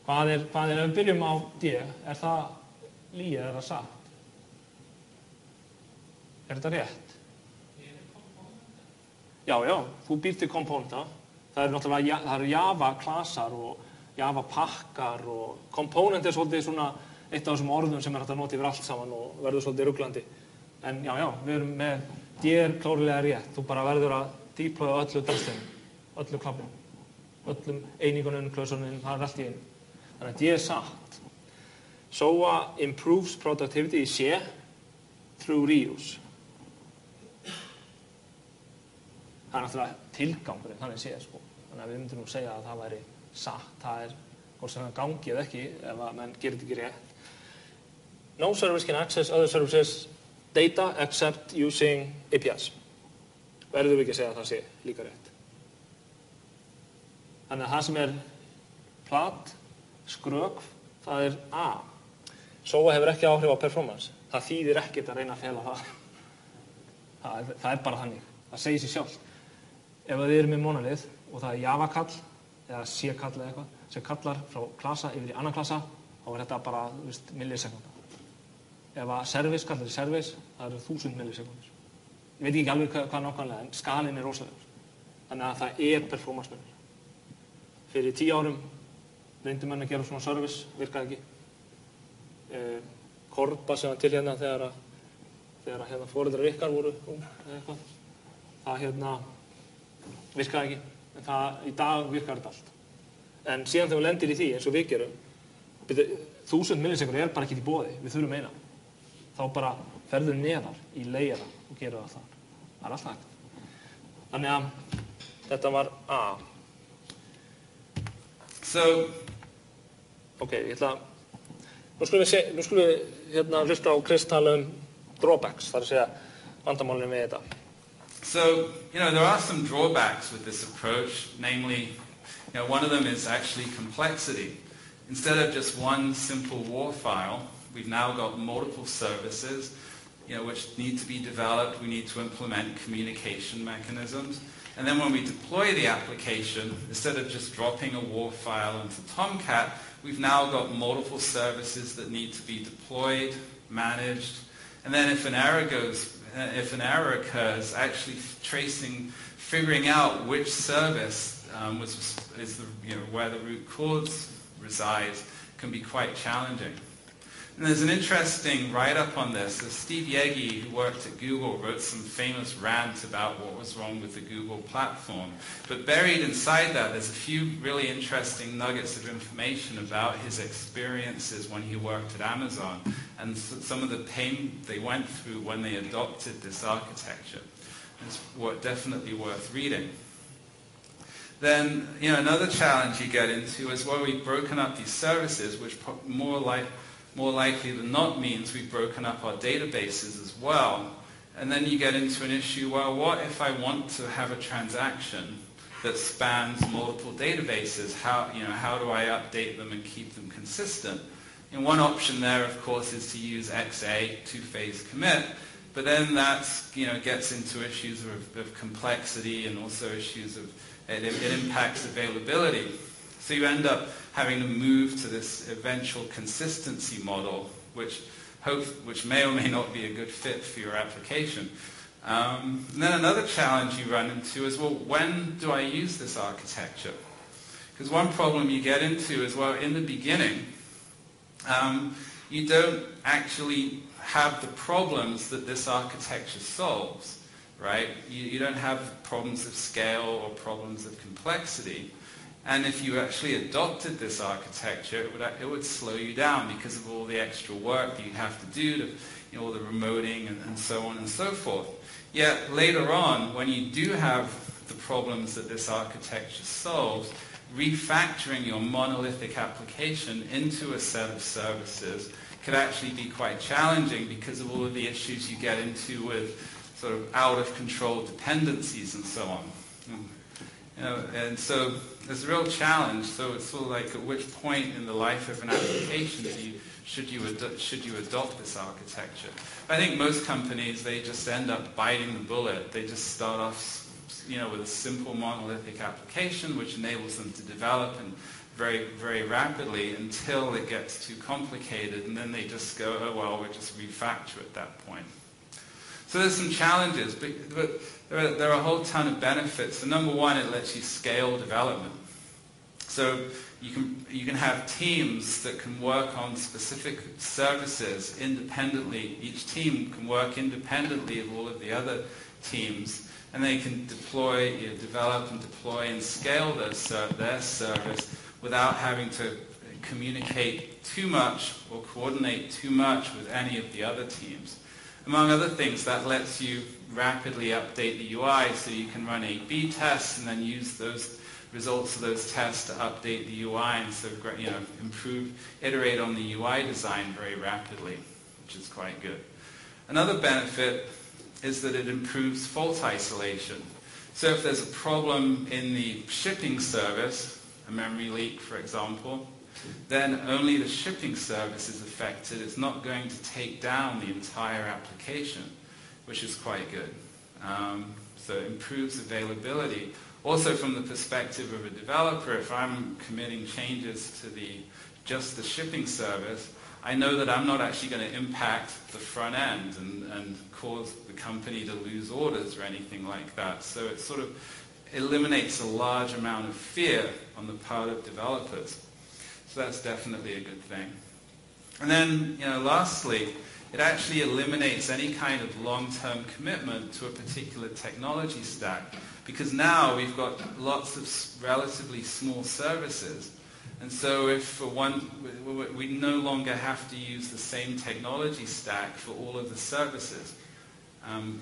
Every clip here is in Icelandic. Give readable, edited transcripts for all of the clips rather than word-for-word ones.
Ef við byrjum á D, það lygi eða er það satt? Þetta rétt? Já, þú býr til komponenta. Það eru náttúrulega Java-klasar og Java-pakkar og component svolítið svona eitt af þessum orðum sem hægt að nota yfir allt saman og verður svolítið ruglandi. En já, við erum með D klárlega rétt. Þú bara verður að deploya öllu drastlinu, öllu klafnum, öllum einingunum, klausunum, það allt í einu. Þannig að D satt. SOA improves productivity í C through reuse. Það náttúrulega tilgangurinn, þannig sé, sko. Þannig að við myndum nú segja að það væri satt. Það hvort sem það gangi eða ekki, ef að menn gerir þetta ekki rétt. No service can access other services data except using APIs. Verðum við ekki að segja að það sé líka rétt. Þannig að það sem plat, skrökv, það A. SOA hefur ekki áhrif á performance. Það þýðir ekkert að reyna að fela það. Það bara þannig. Það segir sér sjálft. Ef þið eru með monolith og það Java-kall eða C-kall eða eitthvað sem kallar frá klasa yfir í annan klasa, þá þetta bara millisekunda. Ef að service kallar í service, það 1000 millisekundur. Ég veit ekki alveg hvað nákvæmlega, en skalinn rosalegur. Þannig að það performance munur. Fyrir 10 árum reyndu menn að gera svona service, virkaði ekki. Korba sem var til hérna þegar foreldrar ykkar voru eða eitthvað. Það virkaði ekki, en í dag virkar þetta allt. En síðan þegar við lendir í því, eins og við gerum, 1000 millisekundur bara ekki í boði, við þurfum eina. Þá bara ferður neðar í layera og gerir það þar. Það alltaf hægt. Þannig að þetta var A. Nú skulum við hlusta á Chris tala drawbacks, það að segja vandamálinu við þetta. So, there are some drawbacks with this approach, namely, one of them is actually complexity. Instead of just one simple WAR file, we've now got multiple services, which need to be developed. We need to implement communication mechanisms. And then when we deploy the application, instead of just dropping a WAR file into Tomcat, we've now got multiple services that need to be deployed, managed. And then if an error occurs, actually figuring out which service is where the root cause resides can be quite challenging. And there's an interesting write-up on this. Steve Yegi, who worked at Google, wrote some famous rant about what was wrong with the Google platform. But buried inside that, there's a few really interesting nuggets of information about his experiences when he worked at Amazon and some of the pain they went through when they adopted this architecture. It's definitely worth reading. Then, another challenge you get into is where we've broken up these services, which more likely than not means we've broken up our databases as well. And then you get into an issue, well, what if I want to have a transaction that spans multiple databases? How do I update them and keep them consistent? And one option there, of course, is to use XA, two-phase commit. But then that gets into issues of complexity and also issues of it impacts availability. So you end up having to move to this eventual consistency model, which may or may not be a good fit for your application. And then another challenge you run into is, well, when do I use this architecture? Because one problem you get into is, well, in the beginning, you don't actually have the problems that this architecture solves, right? You don't have problems of scale or problems of complexity. And if you actually adopted this architecture, it would slow you down because of all the extra work that you have to do, all the remoting and so on and so forth. Yet later on, when you do have the problems that this architecture solves, refactoring your monolithic application into a set of services could actually be quite challenging because of all of the issues you get into with sort of out-of-control dependencies and so on. And so there's a real challenge. So it's sort of like, at which point in the life of an application should you adopt this architecture? I think most companies, they just end up biting the bullet. They just start off with a simple monolithic application which enables them to develop very, very rapidly until it gets too complicated, and then they just go, oh well, we'll just refactor at that point. So there's some challenges, but there are a whole ton of benefits. So number one, it lets you scale development. So you can have teams that can work on specific services independently. Each team can work independently of all of the other teams, and they can deploy, develop and deploy and scale their service without having to communicate too much or coordinate too much with any of the other teams. Among other things, that lets you rapidly update the UI, so you can run A/B tests and then use those results of those tests to update the UI and so iterate on the UI design very rapidly, which is quite good. Another benefit is that it improves fault isolation. So if there's a problem in the shipping service, a memory leak for example, then only the shipping service is affected. It's not going to take down the entire application, which is quite good. So it improves availability. Also from the perspective of a developer, if I'm committing changes to just the shipping service, I know that I'm not actually going to impact the front end and cause the company to lose orders or anything like that. So it sort of eliminates a large amount of fear on the part of developers. So that's definitely a good thing. And then, lastly, it actually eliminates any kind of long-term commitment to a particular technology stack, because now we've got lots of relatively small services. And so if for one, we no longer have to use the same technology stack for all of the services.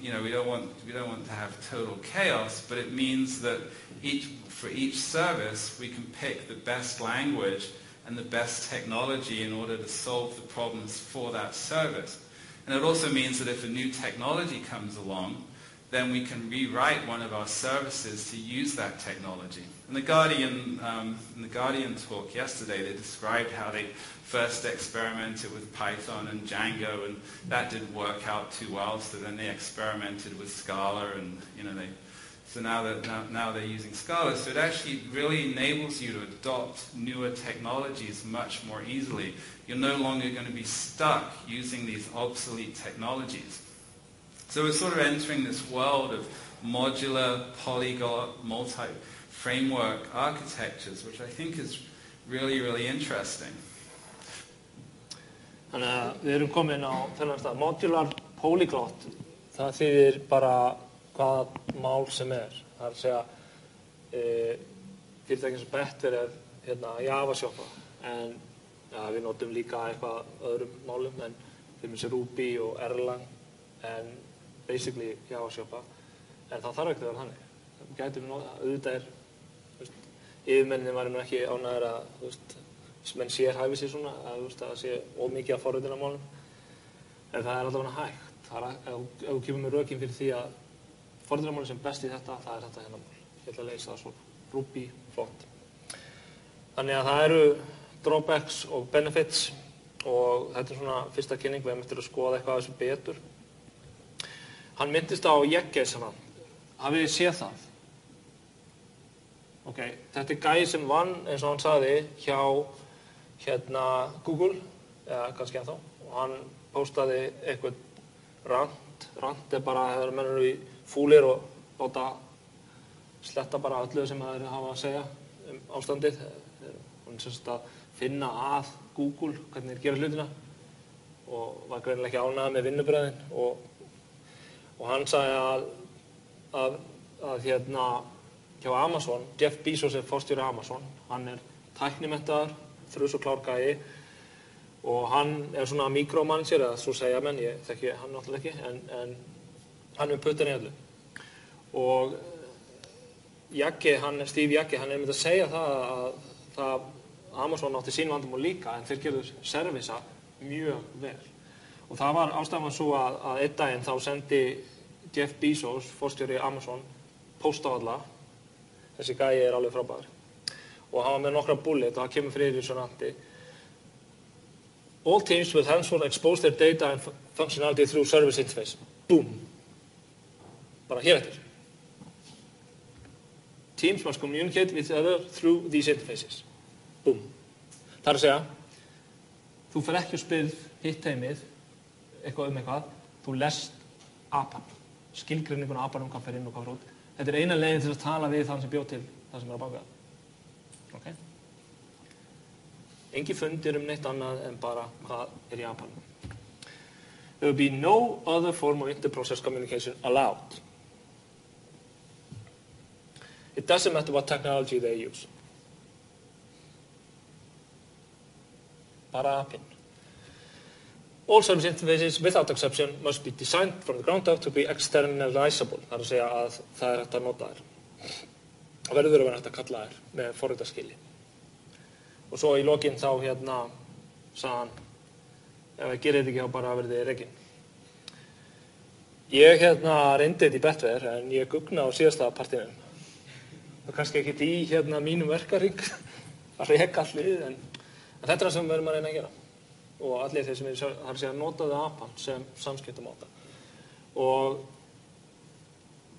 We don't want to have total chaos, but it means that for each service we can pick the best language and the best technology in order to solve the problems for that service. And it also means that if a new technology comes along, then we can rewrite one of our services to use that technology. In the Guardian talk yesterday, they described how they first experimented with Python and Django, and that didn't work out too well. So then they experimented with Scala, and so now they're using Scala. So it actually really enables you to adopt newer technologies much more easily. You're no longer going to be stuck using these obsolete technologies. So we're sort of entering this world of modular, polyglot, multi-framework architectures, which I think is really, really interesting. Þannig að við erum komin á þennan stað. Modular, polyglot, það þýðir bara hvaða mál sem er. Það er að segja, fyrirtæki sem Better er Java-sjoppa, en við notum líka eitthvað öðrum málum, en til dæmis Ruby og Erlang, en basically Java-sjoppa, en það þarf ekki að vera þannig. Það gætum auðvitað yfirmennin væri nú ekki ánægðir að menn sérhæfi sig svona, að það sé ómikið af forritunarmálum, en það er allavega hægt. Ef þú kemur með rökin fyrir því að forritunarmálið sem best í þetta, það er þetta hérna mál. Ég ætla að leysa það svona. Ruby, flott. Þannig að það eru drawbacks og benefits, og þetta er svona fyrsta kynning, við hefum eftir að skoða eitthvað af þessu betur. Hann myndist á Jeggers hana. Hafið þið séð það? Ok, þetta er gæi sem vann, eins og hann sagði, hjá Google, eða kannski ennþá, og hann postaði eitthvað rant. Rant er bara þegar menn eru í fúlir og láta sletta bara öllu sem þeir hafa að segja ástandið. Hann er sem sagt að finna að Google hvernig þeir gera hlutina, og var greinilega ekki ánægður með vinnubrögðin, og hann sagði að hjá Amazon, Jeff Bezos er forstjóri Amazon, hann er tæknimenntaður, þrjus og klár gæi, og hann er svona mikromanager, eða svo segja menn, ég þekki hann náttúrulega ekki, en hann er puttan í öllu. Og Steve Jagge, hann er myndið að segja það að Amazon átti sín vandamál líka, en þeir gerðu servisa mjög vel. Og það var ástæðan svo að einn daginn þá sendi Jeff Bezos, forstjóri Amazon, post á alla. Þessi gæi er alveg frábær. Og hann var með nokkra bullet, og það kemur fyrir í svona anti. All teams will henceforth expose their data and functionality through service interface. Boom. Bara hér eftir. Teams must communicate with each other through these interfaces. Búm. Það að segja, þú fer ekki og spyrð hitt teymið, eitthvað, þú lest apan, skilgreiningun á apanum, hvað fer inn og hvað fer út. Þetta eina leiðin til að tala við þann sem bjó til það sem að baka það. Okay? Engi fundir neitt annað en bara hvað í apanum. There will be no other form of inter-process communication allowed. It doesn't matter what technology they use. Bara apinn. All service interfaces, without exception, must be designed from the ground up to be externalizable. Það að segja að það hægt að nota þær. Það verður að vera hægt að kalla þær með forritaskili. Og svo í lokin þá sagði hann, ef það gerir þetta ekki þá bara verði rekinn. Ég reyndi þetta í Betfair en ég gugna á síðasta partinum. Það kannski ekkert í mínum verkaring að reka allir, en þetta er það sem við verðum að reyna að gera. Og allir þeir sem notaðu apan sem samskiptamáta. Og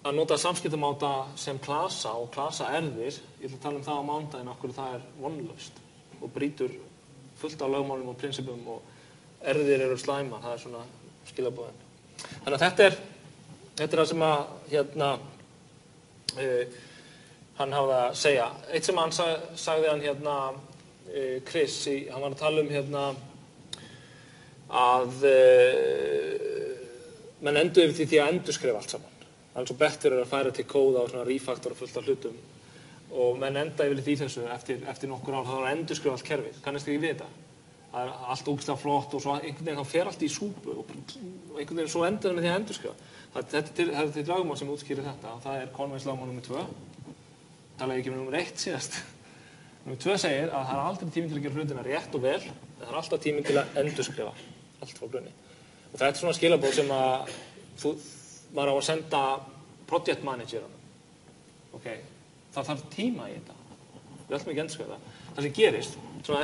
að nota samskiptamáta sem klasa og klasaerðir, ég ætla að tala það á mánudaginn okkur það vonlaust og brýtur fullt af lögmálum og prinsipum og erðir eru slæmar, það svona skilaboðin. Þannig að þetta er það sem að hann hafði að segja. Eitt sem hann sagði hann Chris, hann var að tala að menn endur yfir því að endurskrifa allt saman. Altså betur að færa til kóða og svona refaktor og fullt af hlutum og menn enda yfir því þessu eftir nokkur ár þá er að endurskrifa allt kerfið. Kannast ekki við þetta? Það er allt ógeðslega flott og svo einhvern veginn þá fer allt í súpu og einhvern veginn svo endar með því að endurskrifa. Þetta er til lögmál sem útskýrir þetta og það er Conways lögmál nr. 2. Talaði ekki með nr. 1 síðast. Nr. 2 segir að það er aldrei tími til að gera hlutina rétt og vel, en það er alltaf tími til að endurskrifa allt frá grunni. Og þetta er svona skilaboð sem að maður á að senda project manageranum. Okay. Það þarf tíma í þetta. Við ætlum ekki að endurskrifa það. Það sem gerist, svona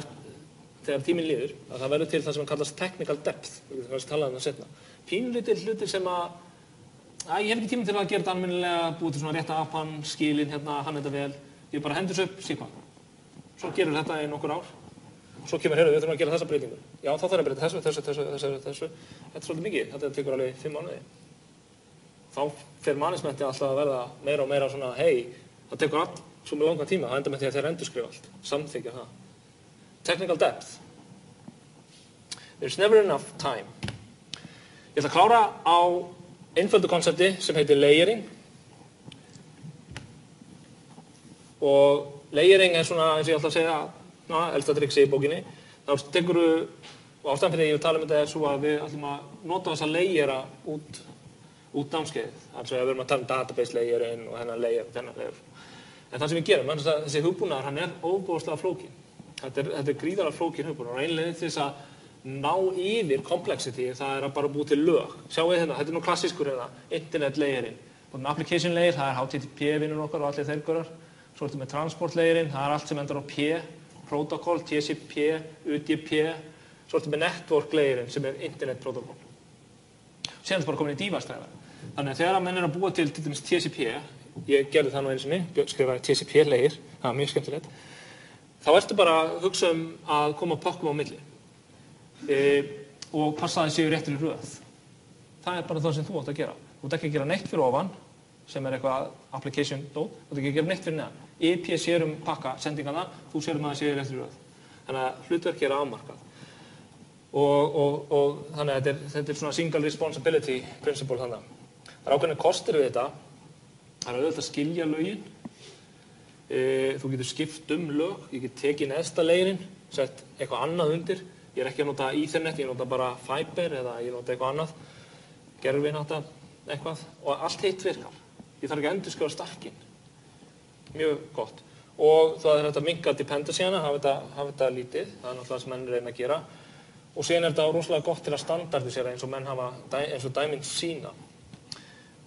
þegar tíminn líður, að það verður til það sem kallast technical depth, við getum kannski talað um það seinna. Pínulítil hlutir sem að ég hef ekki tíma til að gera þetta almennilega, búið til svona rétta apan, skilin, hann þetta vel, ég bara hendur þessu upp, sé hvað. Svo gerur þetta í nokkur ár, svo kemur, við þurfum að gera þessa breytingu. Já, þá þarf að breyta þessu. Þetta er svolítið mikið, þetta tekur alveg 5 mánuði. Þá fer management alltaf að verða meira og meira svona, það tekur allt svo með langan tíma, það enda með því að þeir endurskrifa allt, samþykkja það. Technical depth. There's never enough time. Ég ætla að klára á einföldu konsepti sem heitir layering. Og layering er svona, eins og ég ætla að segja, elsta triksi í bókinni. Þá tekur og ástæðan fyrir því ég vil tala um þetta er svo að við ætlum að nota þessa layera út námskeiðið. Altså við erum að tala um database layerinn og hennar layer og þennan layer. En það sem við gerum, þessi hugbúnaður, hann er óbúðslega flókinn. Þetta er gríðarlega flókinn hugbúnaður og ein leið til þess að ná yfir complexity, það er að bara búið til lög. Sjáu þetta er nú klassískur internet layerinn. Application layer, það er HTTP vinnur okkar og allir þeir görar. Svo ertu með transport layerinn, það er allt sem endar á P, protocol, TCP, UDP. Svo ertu með network layerinn sem er internet protocol. Síðan er bara komin í device-stræðar. Þannig að þegar menn er að búa til dæmis TCP, ég gerði það nú einu sinni, skrifaði TCP layer, það var mjög skemmtilegt. Þá ertu bara að hugsa að koma pökkum á milli og passa að það séu réttir í röð. Það er bara það sem þú átt að gera. Þú átt ekki að gera neitt fyrir ofan, sem er eitthvað application dót, þú átt ekki að gera neitt fyrir neðan. IP sér pakka sendingana, þú sér að það séu réttir í röð. Þannig að hlutverki er afmarkað. Og þannig að þetta er svona single responsibility principle þannig. Það er ákveðin kostir við þetta. Það er auðvitað að skilja lögin. Þú getur skipt lög, ég get tekið neðsta layerinn, sett eitthvað annað undir. Ég er ekki að nota Ethernet, ég nota bara Fiber eða ég nota eitthvað annað, gervinátta eitthvað og allt hitt virkar. Ég þarf ekki að endurskrifa starkinn. Mjög gott. Og það er þetta að minnka dependency-ana, hafa þetta lítið, það er náttúrulega sem menn reyna að gera. Og síðan er þetta rosalega gott til að standardisera eins og menn hafa, eins og dæmin sína.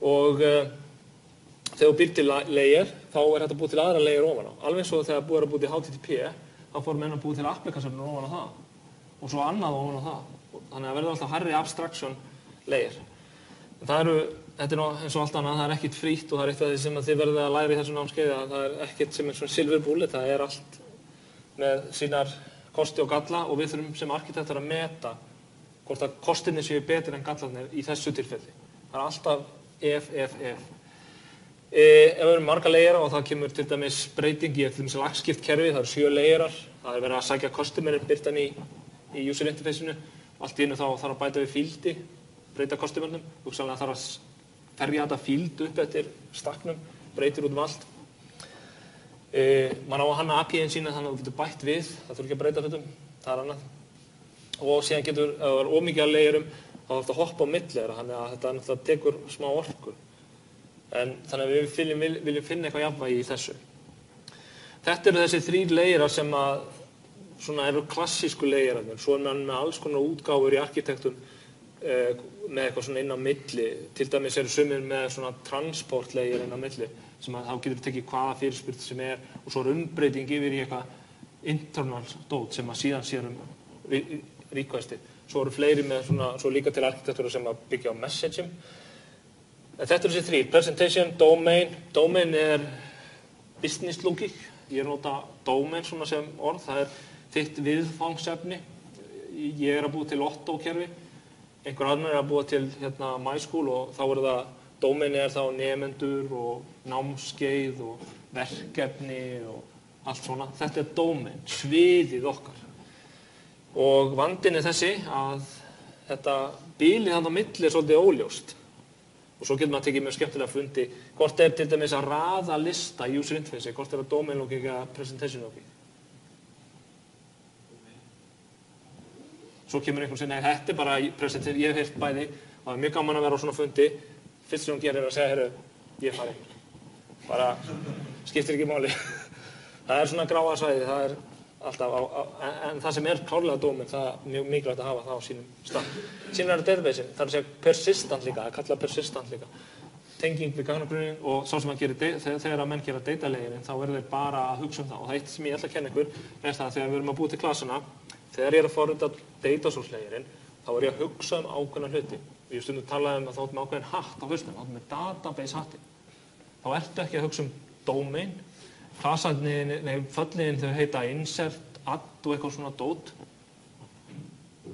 Og þegar þú býr til layer, þá er þetta búið til aðra layer ofan á. Alveg eins og þegar búið að búið til HTTP, þá fór menn að búið til applikationur ofan á það. Og svo annað ofan á það. Þannig að verður alltaf hærri abstraction layer. Þetta er eins og allt annað, það er ekkert frítt og það er eitt af því sem þið verðið að læra í þessu námskeiði að það er ekkert sem er svona silver bullet, það er allt með sínar kosti og galla og við þurfum sem arkitektar að meta hvort að kostinni séu betur en gallarnir í þessu tilfelli. Það alltaf ef. Ef við erum marga layera og það kemur til dæmis breyting í til dæmis lagskipt kerfi, það eru 7 layerar, það verið að sækja kostumerinn birtan í user interface-inu, allt í einu þá þarf að bæta við fíldi, breyta kostumernum, hugsanlega þarf að ferja þetta fíld upp eftir stakknum, breytir út allt. Man á að hanna API-in sína þannig að þú getur bætt við, það þurfi ekki að breyta hlutum, það er annað. Og síðan getur, ef það er ómikið að layerum, þá þarf að hoppa á milli þeirra, þannig að þetta náttúrulega tekur smá orku. En þannig að við viljum finna eitthvað jafnvægi í þessu. Þetta eru þessi 3 layerar sem að svona eru klassísku layerarnir. Svo er mann með alls konar útgáfur í arkitektum með eitthvað svona inn á milli. Til dæmis eru sumir með svona transport layer inn á milli sem að þá getur tekið hvaða fyrirspurn sem er og svo er umbreyting yfir í eitthvað internal dót sem að síðan sér requestið. Svo eru fleiri með svona, svo líka til arkitektúra sem að byggja á messaging. Þetta eru þessi 3, presentation, domain. Domain er business logic. Ég nota domain svona sem orð, það er þitt viðfangsefni. Ég er að búa til Otto-kerfi. Einhver annar er að búa til MySchool og þá er það, domain er þá nemendur og námskeið og verkefni og allt svona. Þetta er domain, sviðið okkar. Og vandinn er þessi að þetta bilið þarna á milli er svolítið óljóst. Og svo getur maður tekið mjög skemmtilega fundi hvort er til dæmis að raða lista í user interface, hvort er að domain logic eða presentation logic. Svo kemur einhvern sinni, þetta er bara presentation, ég hef heyrt bæði, það er mjög gaman að vera á svona fundi, fyrst sem hún gerir að segja, ég fari. Bara skiptir ekki máli. Það er svona gráa svæði, það er alltaf en það sem er klárlega domain, það er mjög mikilvægt að hafa það á sínum stað. Síðan er database-in, það er að segja persistent líka, það er kallað persistent líka. Tenging við gagnagrunnin og sá sem að gera, þegar að menn gera data layerin, þá verður þeir bara að hugsa það. Og það eitt sem ég ætla að kenna ykkur er það að þegar við erum að búa til klassana, þegar ég er að forrita data source layerin, þá er ég að hugsa ákveðna hluti. Og ég stundum talaði að þá með ákveðin hatt á hausnum, þá með database hatti. Þá ertu ekki að hugsa domain. Föllin þau heita insert, add og eitthvað svona dót.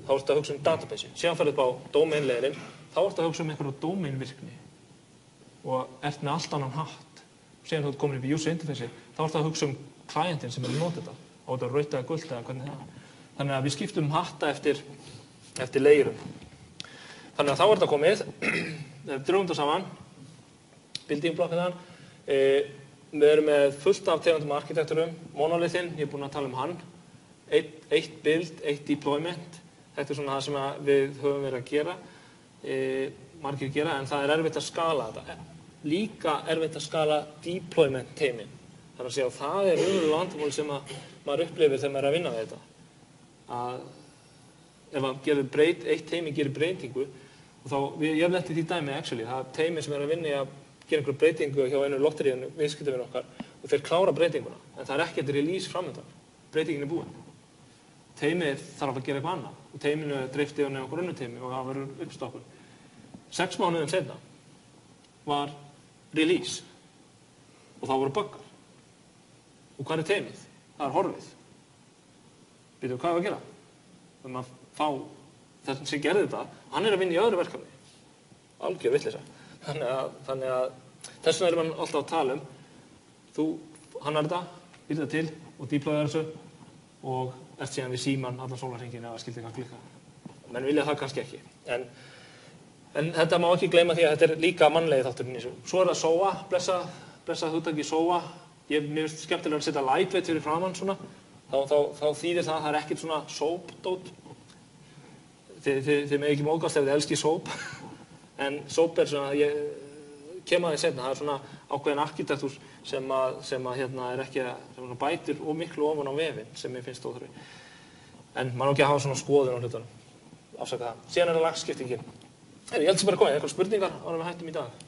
Þá ertu að hugsa database. Síðan ferðu upp á domain-layerinn, þá ertu að hugsa einhverja domain-virkni og ert með allt annan hatt. Síðan þú ert komin upp í user interface, þá ertu að hugsa klientinn sem er að nota þetta. Á þetta rautt eða gult eða hvernig það er. Þannig að við skiptum hatta eftir layerum. Þannig að þá er þetta komið. Við drögum þetta saman. Building blockið þann. Við erum með fullt af tegundum arkitekturum, monolithinn, ég er búinn að tala um hann, eitt build, eitt deployment, þetta er svona það sem við höfum verið að gera, margir gera, en það er erfitt að skala þetta. Líka erfitt að skala deployment teimin, þar að segja, og það er umhverfið vandamál sem maður upplifir þegar maður er að vinna við þetta. Að ef eitt teimi gerir breytingu, og þá, ég hef lent í því dæmi actually, það er teimi sem er að vinna í að gera einhverju breytingu hjá einu lotteríinu viðskiptavin okkar og þeir klára breytinguna en það er ekkert release framöndan, breytingin er búin. Teimið þarf að gera eitthvað annað og teiminu er dreift yfir nefn okkur önnur teimi og það verður uppstokkun. 6 mánuðum seinna var release og það voru buggar. Og hvað er teimið? Það er horfið. Býtum, hvað er að gera? Þannig að fá þess sem gerði þetta, hann er að vinna í öðru verkefni. Algjör vitleysa. Þannig að þess vegna er mann alltaf að tala um þú hannar þetta, býr þetta til og deployar þessu og ert síðan við síman allan sólarhringinn eða skildi eitthvað klikka. Menn vilja það kannski ekki. En þetta má ekki gleyma því að þetta er líka mannlegi þátturinn í þessu. Svo er það SOA, blessa hugtakið SOA. Mér finnst skemmtilega að setja lightweight fyrir framann svona. Þá þýðir það að það er ekkert svona soap-dót. Þið með ekki móðgast ef þið elskið soap. En SOAP er svona, ég kem að því seinna, það er svona ákveðin arkitektúr sem er ekki sem bætir og miklu ofan á vefinn sem ég finnst óþarfi. En maður á ekki að hafa svona skoðun á hlutunum. Afsaka það. Síðan er það lagskiptingin. Ég held sem bara komið, eitthvað spurningar áður en við hættum í dag.